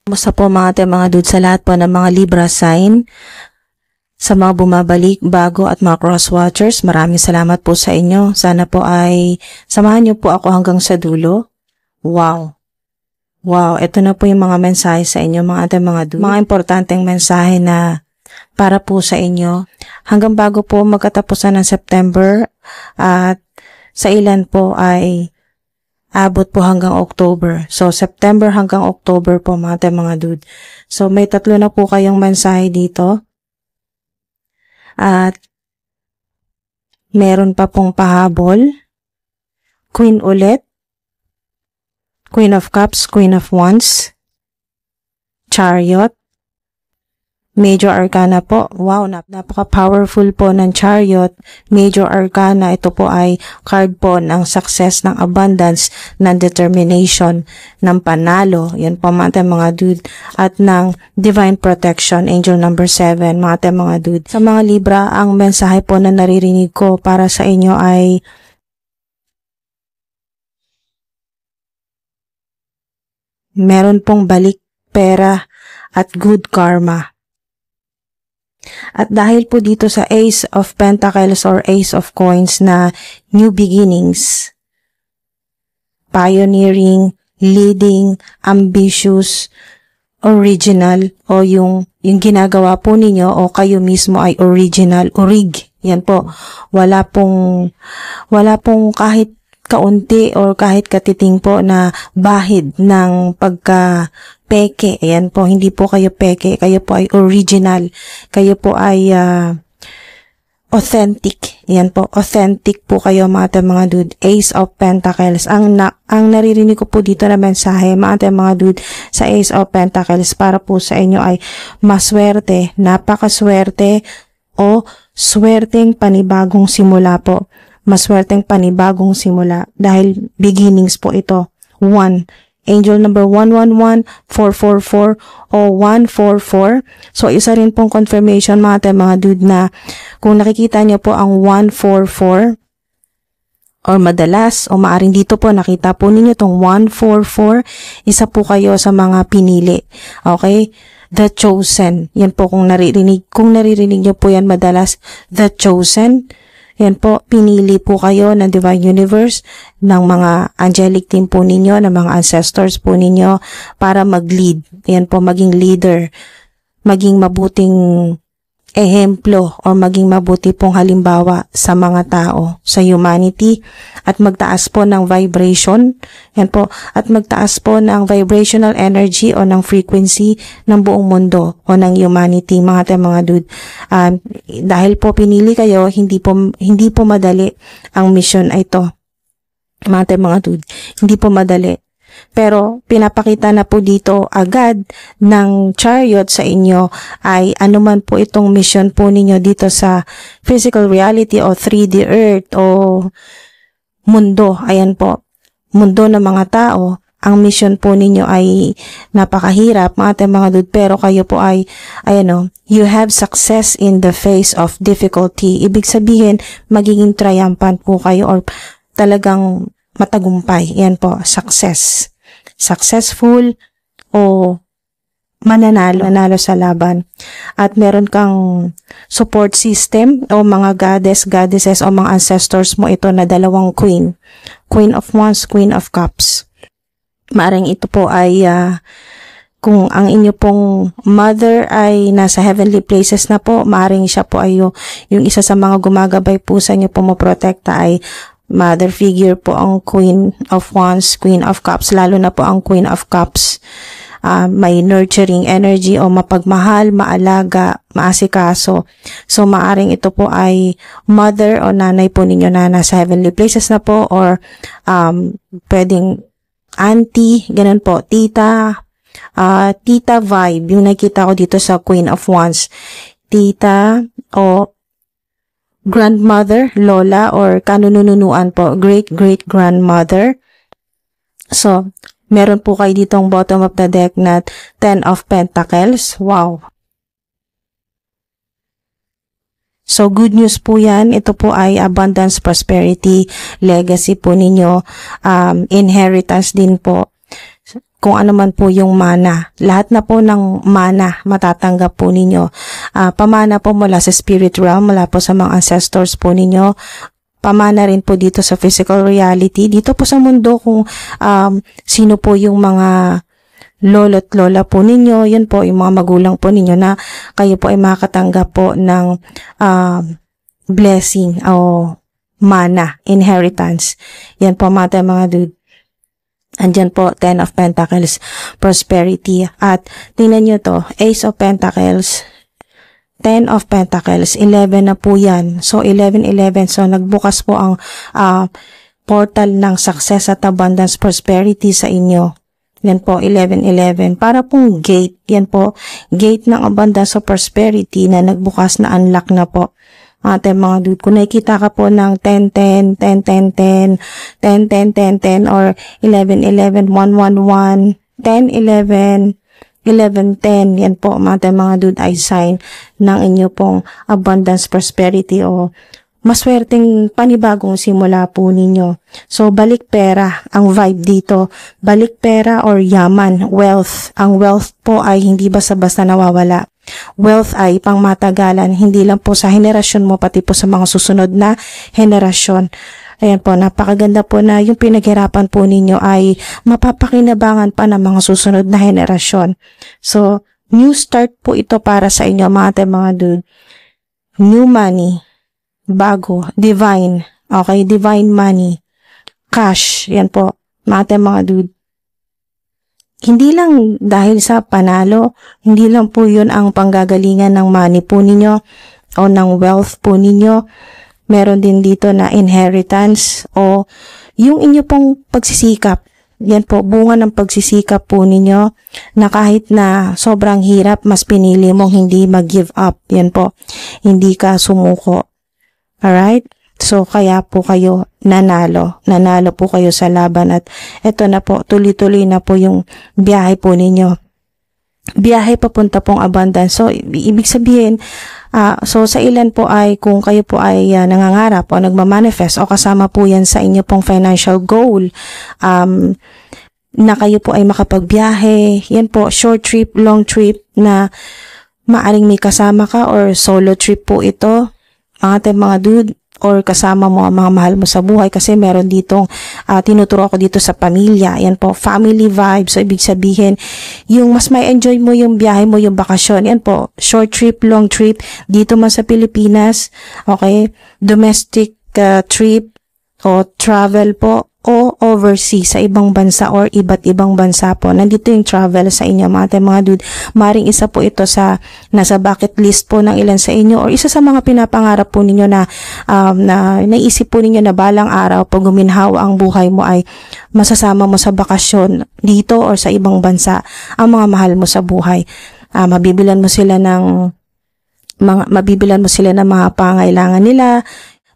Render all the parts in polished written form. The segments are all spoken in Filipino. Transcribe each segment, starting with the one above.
Kumusta po mga dude sa lahat po ng mga Libra sign, sa mga bumabalik, bago at mga cross watchers, maraming salamat po sa inyo. Sana po ay samahan niyo po ako hanggang sa dulo. Wow! Wow! Ito na po yung mga mensahe sa inyo mga dude. Mga importanteng mensahe na para po sa inyo hanggang bago po magkatapusan ng September at sa ilan po ay abot po hanggang October. So, September hanggang October po mga dude. So, may tatlo na po kayong mensahe dito. At meron pa pong pahabol. Queen ulit. Queen of Cups, Queen of Wands. Chariot. Major Arcana po. Wow, napaka-powerful po ng Chariot. Major Arcana, ito po ay card po ng success, ng abundance, ng determination, ng panalo. Yan po mga dude. At ng Divine Protection, Angel number 7, mga dude. Sa mga Libra, ang mensahe po na naririnig ko para sa inyo ay meron pong balik pera at good karma. At dahil po dito sa Ace of Pentacles or Ace of Coins na new beginnings, pioneering, leading, ambitious, original, o yung ginagawa po ninyo o kayo mismo ay original, orig. Yan po. Wala pong kahit kaunti or kahit katiting po na bahid ng pagka-peke. Ayan po, hindi po kayo peke. Kayo po ay original. Kayo po ay authentic. Ayan po, authentic po kayo mga dude. Ace of Pentacles. Ang naririnig ko po dito na mensahe, mga dude, sa Ace of Pentacles para po sa inyo ay maswerte, napakaswerte o swerteng panibagong simula po. Maswerteng panibagong simula dahil beginnings po ito. 1. Angel number 111, 444 o 144. So, isa rin pong confirmation mga dude na kung nakikita niyo po ang 144 or madalas o maaring dito po nakita po ninyo itong 144, isa po kayo sa mga pinili. Okay? The Chosen. Yan po kung naririnig niyo po yan madalas, The Chosen. Yan po, pinili po kayo ng Divine Universe, ng mga angelic team po ninyo, ng mga ancestors po ninyo para mag-lead. Yan po, maging leader, maging mabuting ehemplo o maging mabuti pong halimbawa sa mga tao, sa humanity, at magtaas po ng vibration. Yan po, at magtaas po ng vibrational energy o ng frequency ng buong mundo o ng humanity, mga dude. Dahil po pinili kayo, hindi po madali ang mission ay ito. Mga dude, hindi po madali. Pero pinapakita na po dito agad ng Chariot sa inyo ay anuman po itong mission po ninyo dito sa physical reality o 3D earth o mundo. Ayan po, mundo ng mga tao. Ang mission po ninyo ay napakahirap mga dude, pero kayo po ay you have success in the face of difficulty. Ibig sabihin magiging triumphant po kayo or talagang matagumpay. Yan po, success. Successful o mananalo sa laban. At meron kang support system o mga goddesses o mga ancestors mo ito na dalawang queen. Queen of Wands, Queen of Cups. Maaring ito po ay kung ang inyo pong mother ay nasa heavenly places na po, maaring siya po ay yung isa sa mga gumagabay po sa inyo, pumoprotekta ay mother figure po ang Queen of Wands, Queen of Cups, lalo na po ang Queen of Cups. May nurturing energy o mapagmahal, maalaga, maasikaso. So, maaring ito po ay mother o nanay po ninyo na nasa heavenly places na po or pwedeng auntie, ganun po, tita, tita vibe, yung nakita ko dito sa Queen of Wands. Tita o grandmother, lola, or kanununuan po, great-great-grandmother. So, meron po kayo ditong bottom of the deck na 10 of Pentacles. Wow! So, good news po yan. Ito po ay abundance, prosperity, legacy po ninyo, inheritance din po. kung ano man po yung mana. Lahat na po ng mana matatanggap po ninyo. Pamana po mula sa spirit realm, mula po sa mga ancestors po ninyo. Pamana rin po dito sa physical reality. Dito po sa mundo kung sino po yung mga lolo't lola po ninyo, yun po yung mga magulang po ninyo na kayo po ay makakatanggap po ng blessing o mana, inheritance. Yan po mga dude. Andyan po, 10 of Pentacles, prosperity. At tingnan nyo to, Ace of Pentacles, 10 of Pentacles, 11 na po yan. So, 11-11. So, nagbukas po ang portal ng success at abundance, prosperity sa inyo. Yan po, 11-11. Para pong gate, yan po, gate ng abundance of prosperity na nagbukas na unlock na po. Ating mga dude, kung nakikita ka po ng 10-10, 10-10-10, 10-10-10-10, or 11-11, 1-1-1, 10-11, 11-10, yan po mga dude ay sign ng inyo pong abundance, prosperity o maswerteng panibagong simula po ninyo. So, balik pera ang vibe dito. Balik pera or yaman, wealth. Ang wealth po ay hindi basta-basta nawawala. Wealth ay pangmatagalan, hindi lang po sa henerasyon mo, pati po sa mga susunod na henerasyon. Ayan po, napakaganda po na yung pinaghirapan po ninyo ay mapapakinabangan pa ng mga susunod na henerasyon. So, new start po ito para sa inyo mga dude. New money, bago, divine, okay, divine money, cash, yan po, mga dude. Hindi lang dahil sa panalo, hindi lang po yun ang panggagalingan ng money po ninyo o ng wealth po ninyo. Meron din dito na inheritance o yung inyo pong pagsisikap. Yan po, bunga ng pagsisikap po ninyo na kahit na sobrang hirap, mas pinili mong hindi mag-give up. Yan po, hindi ka sumuko. Alright? So, kaya po kayo nanalo. Nanalo po kayo sa laban at eto na po, tuloy-tuloy na po yung biyahe po ninyo. Biyahe papunta pong abundance. So, ibig sabihin, so sa ilan po ay kung kayo po ay nangangarap o nagmamanifest o kasama po yan sa inyo pong financial goal, na kayo po ay makapagbiyahe, yan po, short trip, long trip na maaring may kasama ka or solo trip po ito, mga dude, or kasama mo ang mga mahal mo sa buhay kasi meron ditong tinuturo ako dito sa pamilya. Yan po, family vibe. So, ibig sabihin, yung mas may enjoy mo yung biyahe mo, yung bakasyon. Yan po, short trip, long trip, dito man sa Pilipinas, okay, domestic trip o travel po o overseas sa ibang bansa or iba't ibang bansa po. Nandito yung travel sa inyo mga dude. Maring isa po ito sa nasa bucket list po ng ilan sa inyo or isa sa mga pinapangarap po ninyo na naisip po ninyo na balang araw pag guminhawa ang buhay mo ay masasama mo sa bakasyon dito or sa ibang bansa ang mga mahal mo sa buhay. Mabibilan mo sila ng mga pangailangan nila.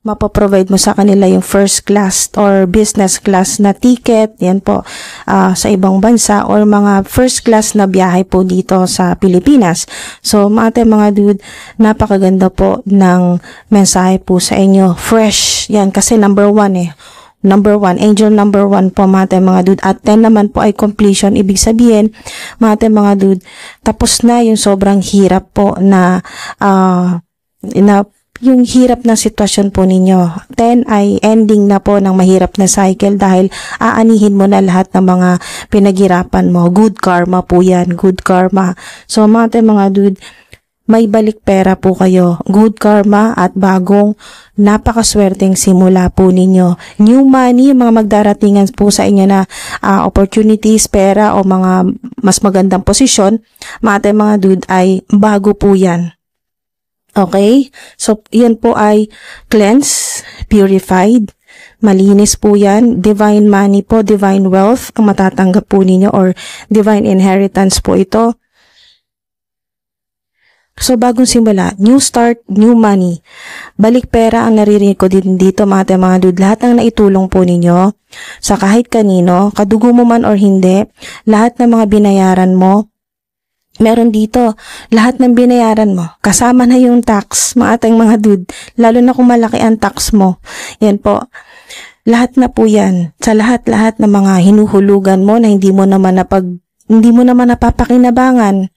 Mapaprovide mo sa kanila yung first class or business class na ticket, yan po, sa ibang bansa or mga first class na biyahe po dito sa Pilipinas. So, mga dude, napakaganda po ng mensahe po sa inyo. Fresh, yan, kasi number 1 Number 1, angel number 1 po mga dude. At 10 naman po ay completion. Ibig sabihin, mga dude, tapos na yung sobrang hirap po na yung hirap na sitwasyon po ninyo. 10 ay ending na po ng mahirap na cycle dahil aanihin mo na lahat ng mga pinaghirapan mo. Good karma po yan. Good karma. So mga dude, may balik pera po kayo. Good karma at bagong napakaswerteng simula po ninyo. New money, mga magdaratingan po sa inyo na opportunities, pera o mga mas magandang posisyon. Mga dude ay bago po yan. Okay? So, yan po ay cleansed, purified, malinis po yan. Divine money po, divine wealth ang matatanggap po ninyo or divine inheritance po ito. So, bagong simula, new start, new money. Balik pera ang naririnig ko din dito mga dude. Lahat ng naitulong po ninyo sa kahit kanino, kadugo mo man or hindi, lahat ng mga binayaran mo, meron dito, lahat ng binayaran mo, kasama na yung tax, mga dude, lalo na kung malaki ang tax mo. Yan po. lahat na po yan. Sa lahat-lahat ng mga hinuhulugan mo na hindi mo naman napapakinabangan.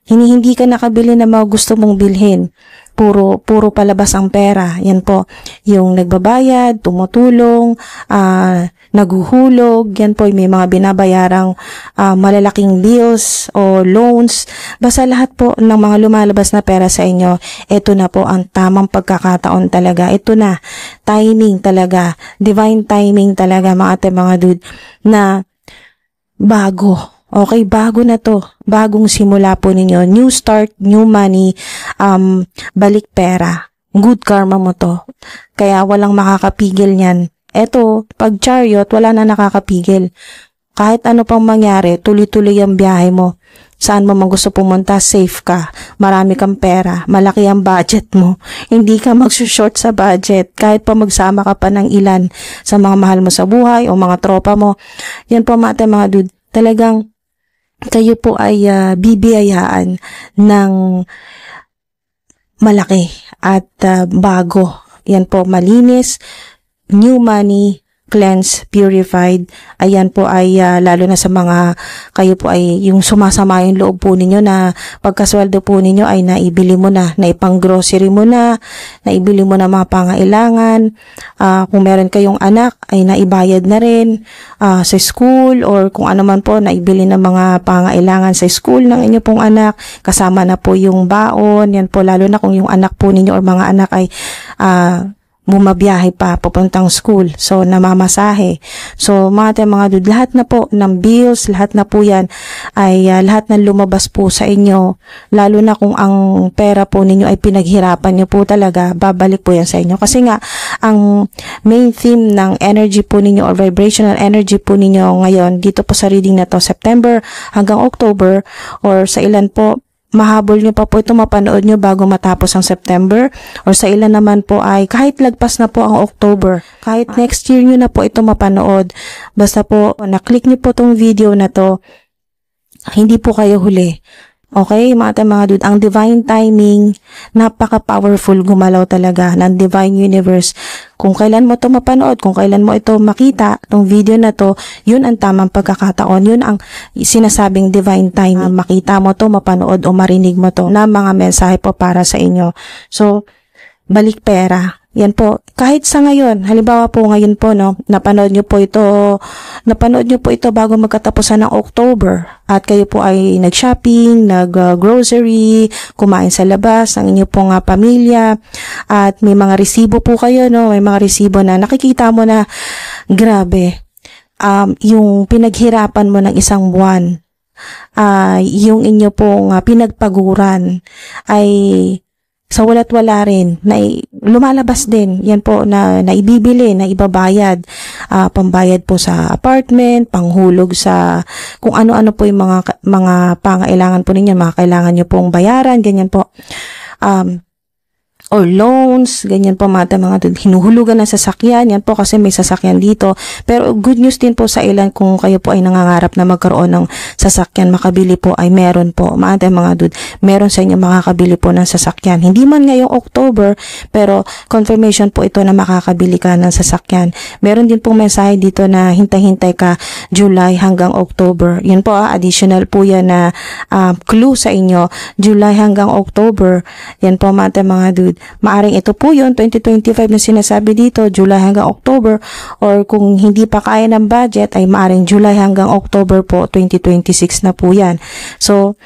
Hindi ka nakabili ng mga gusto mong bilhin. Puro palabas ang pera. Yan po. Yung nagbabayad, tumutulong, naguhulog. Yan po, may mga binabayarang malalaking bills o loans. Basta lahat po ng mga lumalabas na pera sa inyo, ito na po ang tamang pagkakataon talaga. Ito na. Timing talaga. Divine timing talaga, mga dude, na bago. Okay, bago na to. Bagong simula po ninyo. New start, new money, balik pera. Good karma mo to. Kaya walang makakapigil niyan. Eto, pag chariot, wala na nakakapigil. Kahit ano pang mangyari, tuloy-tuloy ang biyahe mo. Saan mo man gusto pumunta, safe ka. Marami kang pera. Malaki ang budget mo. Hindi ka magsushort sa budget. Kahit pa magsama ka pa ng ilan sa mga mahal mo sa buhay o mga tropa mo. Yan po mga dude. Talagang kayo po ay bibiyayaan ng malaki at bago. Yan po, malinis, new money, cleansed, purified. Ayan po ay lalo na sa mga kayo po ay yung sumasama yung loob po ninyo na pagkasweldo po ninyo ay naibili mo na ipang grocery mo na, naibili mo na mga pangailangan. Kung meron kayong anak ay naibayad na rin sa school or kung ano man po naibili ng mga pangailangan sa school ng inyo pong anak. Kasama na po yung baon. Yan po lalo na kung yung anak po ninyo or mga anak ay bumabiyahe pa papuntang school. So, namamasahe. So, mga dude, lahat na po ng bills, lahat na po yan ay lahat na lumabas po sa inyo. Lalo na kung ang pera po ninyo ay pinaghirapan nyo po talaga, babalik po yan sa inyo. Kasi nga, ang main theme ng energy po ninyo or vibrational energy po ninyo ngayon, dito po sa reading na to, September hanggang October or sa ilan po, mahabol nyo pa po ito, mapanood nyo bago matapos ang September or sa ilan naman po ay kahit lagpas na po ang October, kahit next year nyo na po ito mapanood. Basta po, na-click nyo po tong video na to, hindi po kayo huli. Okay, mga dude, ang divine timing, napaka-powerful gumalaw talaga ng divine universe. Kung kailan mo ito mapanood, kung kailan mo ito makita, itong video na to, yun ang tamang pagkakataon. Yun ang sinasabing divine timing. Makita mo to, mapanood o marinig mo to na mga mensahe po para sa inyo. So, balik pera. Yan po, kahit sa ngayon, halimbawa po ngayon po, no, napanood nyo po ito bago magkatapusan ng October at kayo po ay nag-shopping, nag-grocery, kumain sa labas ng inyo pong pamilya at may mga resibo po kayo, no, may mga resibo na nakikita mo na grabe, yung pinaghirapan mo ng isang buwan, yung inyo pong pinagpaguran ay sa wala't wala rin, na lumalabas din, yan po, na ibibili, na ibabayad, pambayad po sa apartment, panghulog sa, kung ano-ano po yung mga pangailangan po ninyo, mga kailangan nyo pong bayaran, ganyan po, or loans, ganyan po mga dude, hinuhulugan ng sasakyan, yan po kasi may sasakyan dito. Pero good news din po sa ilan kung kayo po ay nangangarap na magkaroon ng sasakyan, makabili po ay meron po, mga dude, meron sa inyo makakabili po ng sasakyan. Hindi man ngayong October, pero confirmation po ito na makakabili ka ng sasakyan. Meron din pong mensahe dito na hintay-hintay ka July hanggang October. Yan po, additional po yan na clue sa inyo, July hanggang October. Yan po mga dude. Maaring ito po yun, 2025 na sinasabi dito, July hanggang October, or kung hindi pa kaya ng budget, ay maaring July hanggang October po, 2026 na po yan. So,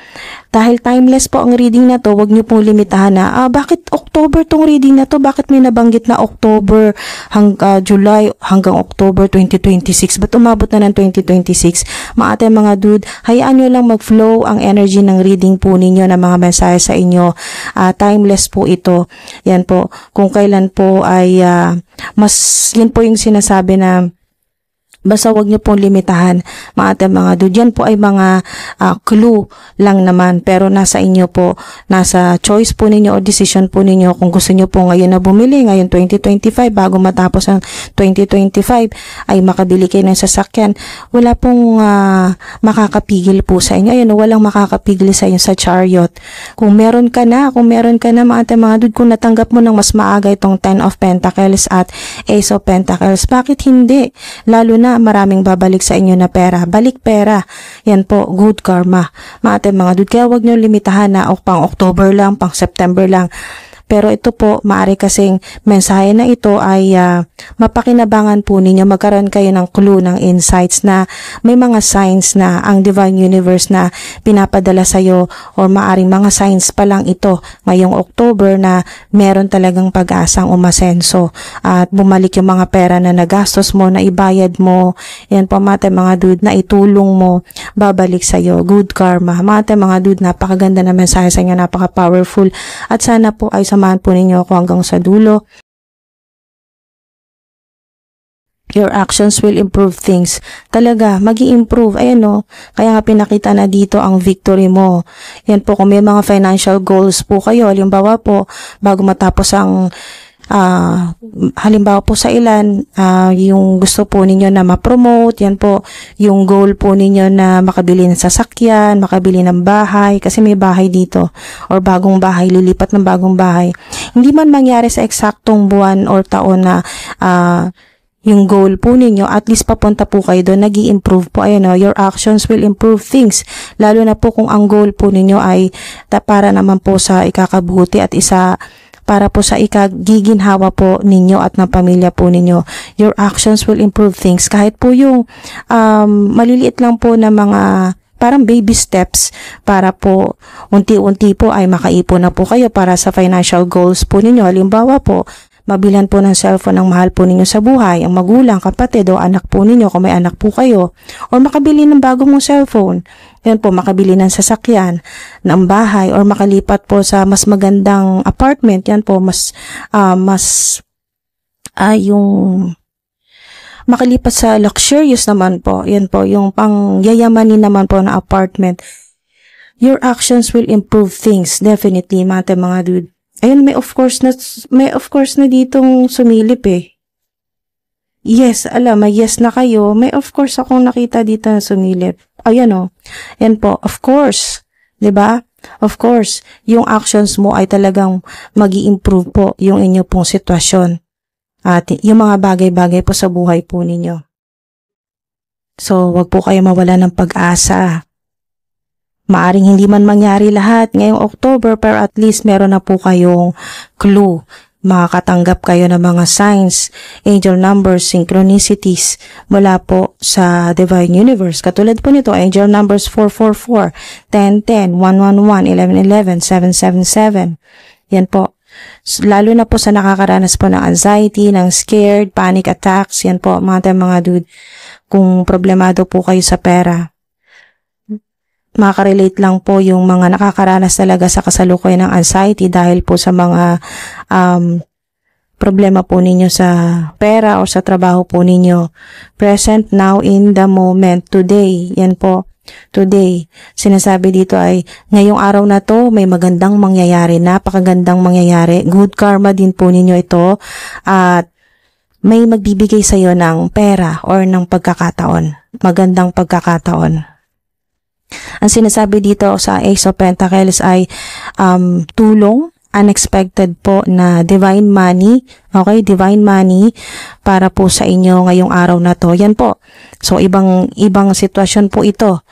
dahil timeless po ang reading na to, wag niyo pong limitahan na, bakit October tong reading na to? Bakit may nabanggit na October July hanggang October 2026? Ba't umabot na ng 2026? Mga dude, hayaan nyo lang mag-flow ang energy ng reading po ninyo na mga mensahe sa inyo. Timeless po ito. Yan po. Kung kailan po ay, yan po yung sinasabi na, Basta wag niyo pong limitahan, mga dude. Yan po ay mga clue lang naman, pero nasa inyo po, nasa choice po ninyo o decision po ninyo kung gusto niyo po ngayon na bumili, ngayon 2025, bago matapos ang 2025, ay makabili kayo ng sasakyan. Wala pong makakapigil po sa inyo. Ayun, walang makakapigil sa inyo sa Chariot. Kung meron ka na, mga dude, kung natanggap mo ng mas maaga itong 10 of Pentacles at Ace of Pentacles, bakit hindi? Lalo na maraming babalik sa inyo na pera. Balik pera. Yan po, good karma. Mga dude, kaya wag nyo limitahan na pang October lang, pang September lang. Pero ito po, maaari kasing mensahe na ito ay mapakinabangan po ninyo, magkaroon kayo ng clue, ng insights na may mga signs na ang Divine Universe na pinapadala sa'yo, or maaring mga signs pa lang ito ngayong October na meron talagang pag-asang umasenso at bumalik yung mga pera na nagastos mo, na ibayad mo. Yan po mga dude, na itulong mo, babalik sa'yo. Good karma. Mga dude, napakaganda na mensahe sa inyo, napaka-powerful. At sana po ay samahan po ninyo ako hanggang sa dulo. Your actions will improve things. Talaga, magi-improve. Ayan o. Kaya nga pinakita na dito ang victory mo. Yan po, kung may mga financial goals po kayo, halimbawa po, bago matapos ang halimbawa po sa ilan, yung gusto po ninyo na ma-promote, yan po, yung goal po ninyo na makabili ng sasakyan, makabili ng bahay, kasi may bahay dito, or bagong bahay, lilipat ng bagong bahay. Hindi man mangyari sa eksaktong buwan or taon na yung goal po ninyo, at least papunta po kayo doon, nag-i-improve po. Ayan o, your actions will improve things. Lalo na po kung ang goal po ninyo ay para naman po sa ikakabuti at para po sa ikagiginhawa po ninyo at ng pamilya po ninyo. Your actions will improve things. Kahit po yung maliliit lang po na mga parang baby steps, para po unti-unti po ay makaipon na po kayo para sa financial goals po ninyo. Halimbawa po, mabilan po ng cellphone ang mahal po ninyo sa buhay, ang magulang, kapatid o anak po ninyo kung may anak po kayo, o makabili ng bago mong cellphone. Yan po, makabili ng sasakyan, ng bahay, or makalipat po sa mas magandang apartment. Yan po, yung makalipat sa luxurious naman po. Yan po, yung pang yayamanin naman po na apartment. Your actions will improve things, definitely, mga dude. Ayun, may of course na ditong sumilip eh. Yes, may yes na kayo. May of course akong nakita dito na sumilip. Ayan o. Yan po, of course. 'Di ba? Of course, yung actions mo ay talagang magi-improve po yung inyo pong sitwasyon. At yung mga bagay-bagay po sa buhay po ninyo. So, wag po kayo mawala ng pag-asa. Maaring hindi man mangyari lahat ngayong October, pero at least meron na po kayong clue. Makakatanggap kayo ng mga signs, angel numbers, synchronicities mula po sa Divine Universe. Katulad po nito, angel numbers 444, 1010, 111, 1111, 777. Yan po. Lalo na po sa nakakaranas po ng anxiety, ng scared, panic attacks. Yan po, mga dude. Kung problemado po kayo sa pera, makarelate lang po yung mga nakakaranas talaga sa kasalukuyan ng anxiety dahil po sa mga problema po ninyo sa pera o sa trabaho po ninyo. Present now in the moment, today. Yan po, today. Sinasabi dito ay, ngayong araw na to, may magandang mangyayari, napakagandang mangyayari. Good karma din po ninyo ito. At may magbibigay sa iyo ng pera or ng pagkakataon. Magandang pagkakataon. Ang sinasabi dito sa Ace of Pentacles ay tulong, unexpected po na divine money. Okay, divine money para po sa inyo ngayong araw na to. Yan po. So, ibang sitwasyon po ito.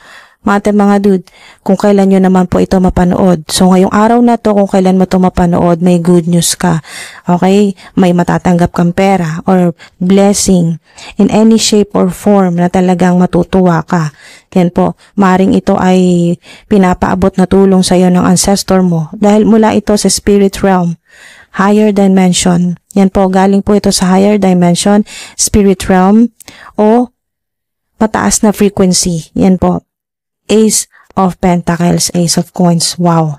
Mga dude, kung kailan nyo naman po ito mapanood. So, ngayong araw na to, kung kailan mo ito mapanood, may good news ka. Okay? May matatanggap kang pera or blessing in any shape or form na talagang matutuwa ka. Yan po. Maring ito ay pinapaabot na tulong sa iyo ng ancestor mo dahil mula ito sa spirit realm, higher dimension. Yan po, galing po ito sa higher dimension, spirit realm o mataas na frequency. Yan po. Ace of Pentacles, Ace of Coins. Wow.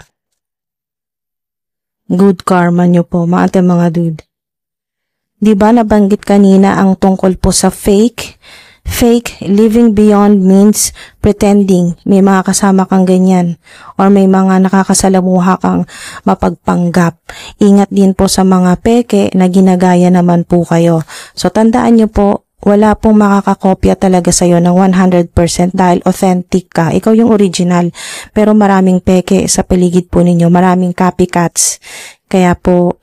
Good karma nyo po, mga dude. Diba nabanggit kanina ang tungkol po sa fake Fake living beyond means pretending. May mga kasama kang ganyan or may mga nakakasalamuha kang mapagpanggap. Ingat din po sa mga peke na ginagaya naman po kayo. So tandaan nyo po, wala pong makakakopya talaga sa'yo ng 100% dahil authentic ka. Ikaw yung original. Pero maraming peke sa paligid po ninyo. Maraming copycats. Kaya po,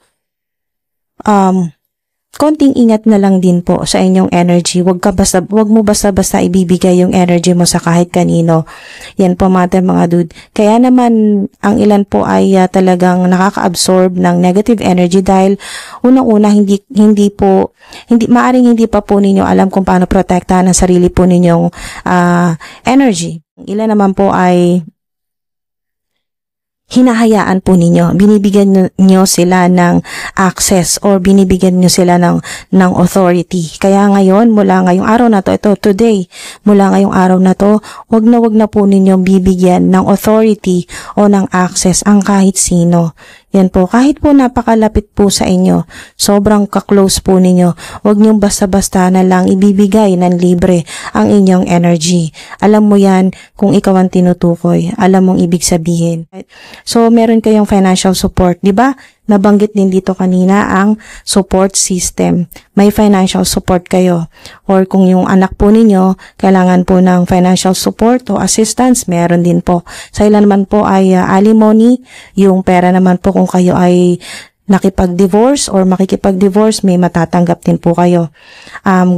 konting ingat na lang din po sa inyong energy. Wag mo basta-basta ibibigay yung energy mo sa kahit kanino. Yan po mga dude. Kaya naman ang ilan po ay talagang nakaka-absorb ng negative energy dahil unang-una maaring hindi pa po ninyo alam kung paano protektahan ang sarili po ninyong energy. Ilan naman po ay hinahayaan po ninyo, binibigyan nyo sila ng access or binibigyan nyo sila ng authority. Kaya ngayon, mula ngayong araw na to, mula ngayong araw na to, wag na po ninyong bibigyan ng authority o ng access ang kahit sino. Yan po, kahit po napakalapit po sa inyo, sobrang ka-close po ninyo, wag niyong basta-basta na lang ibibigay ng libre ang inyong energy. Alam mo yan kung ikaw ang tinutukoy, alam mong ibig sabihin. So, meron kayong financial support, di ba? Nabanggit din dito kanina ang support system. May financial support kayo. Or kung yung anak po ninyo, kailangan po ng financial support o assistance, meron din po. Sa ilan naman po ay alimony, yung pera naman po kung kayo ay nakipag-divorce or makikipag-divorce, may matatanggap din po kayo.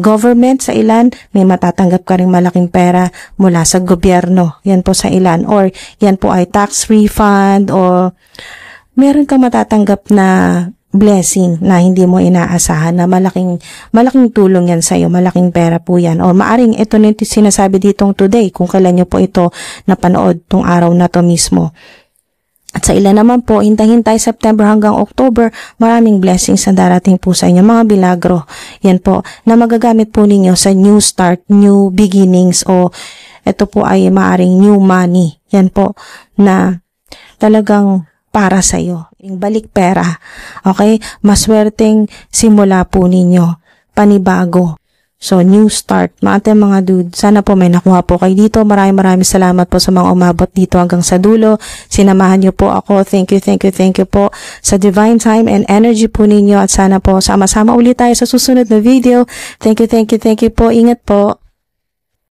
Government sa ilan, may matatanggap ka rin malaking pera mula sa gobyerno. Yan po sa ilan. Or yan po ay tax refund o meron kang matatanggap na blessing na hindi mo inaasahan na malaking tulong yan sa'yo, malaking pera po yan. O maaring ito na sinasabi ditong today kung kailan nyo po ito napanood tong araw na to mismo. At sa ilan naman po, hintay-hintay September hanggang October, maraming blessings na darating po sa inyo, mga bilagro. Yan po, na magagamit po ninyo sa new start, new beginnings o ito po ay maaring new money. Yan po, na talagang para sa'yo. Yung balik pera. Okay? Maswerteng simula po ninyo. Panibago. So, new start. Mga dude, sana po may nakuha po kayo dito. Maraming salamat po sa mga umabot dito hanggang sa dulo. Sinamahan niyo po ako. Thank you po sa divine time and energy po ninyo. At sana po sama-sama ulit tayo sa susunod na video. Thank you po. Ingat po.